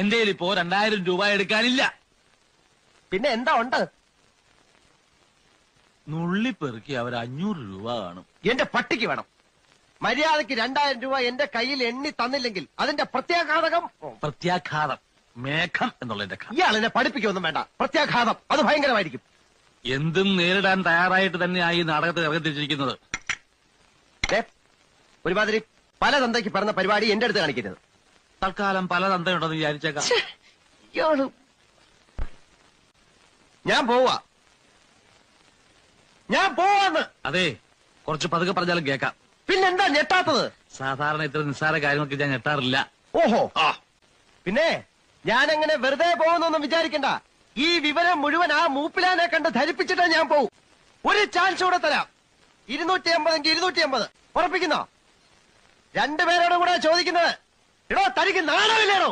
എന്റെ ഇപ്പോ 2000 രൂപ എടുക്കാനില്ല. പിന്നെ എന്താ ഉണ്ട്? നുള്ളിപ്പെറുക്കി അവർ 500 രൂപ കാണും. എന്റെ പട്ടിക്ക് വേണം. മര്യാദക്ക് 2000 രൂപ എന്റെ കയ്യിൽ എണ്ണി തന്നില്ലെങ്കിൽ അതിന്റെ പ്രത്യാഘാതകം. പ്രത്യാഘാതം മേഘം എന്നുള്ളതിന്റെ ഇയാൾ എന്നെ പഠിപ്പിക്കൊന്നും വേണ്ട. പ്രത്യാഘാതം അത് ഭയങ്കരമായിരിക്കും. എന്തും നേരിടാൻ തയ്യാറായിട്ട് തന്നെയായി നാടകത്തിൽ ഇറങ്ങിത്തിരിച്ചിരിക്കുന്നത്. ഒരുമാതിരി പല തന്തയ്ക്ക് പറഞ്ഞ പരിപാടി എന്റെ അടുത്ത് കാണിക്കരുത്. തൽക്കാലം പല തന്തയുണ്ടെന്ന് വിചാരിച്ചേക്കാം. ഞാൻ പോവാന്ന്. അതെ, കുറച്ച് പതുക്കെ പറഞ്ഞാലും കേൾക്കാം. പിന്നെന്താ ഞെട്ടാത്തത്? സാധാരണ ഇത്ര നിസ്സാര കാര്യങ്ങൾക്ക് ഞാൻ ഞെട്ടാറില്ല. ഓഹോ, പിന്നെ ഞാനെങ്ങനെ വെറുതെ പോകുന്നൊന്നും വിചാരിക്കണ്ട. ഈ വിവരം മുഴുവൻ ആ മൂപ്പിലാനെ കണ്ട് ധരിപ്പിച്ചിട്ടേ ഞാൻ പോവും. ഒരു ചാൻസ് കൂടെ തരാം. 250 250 ഉറപ്പിക്കുന്നോ? രണ്ടുപേരോടും കൂടെ ചോദിക്കുന്നത്. എടോ, തനിക്ക് നാണമില്ലേണോ?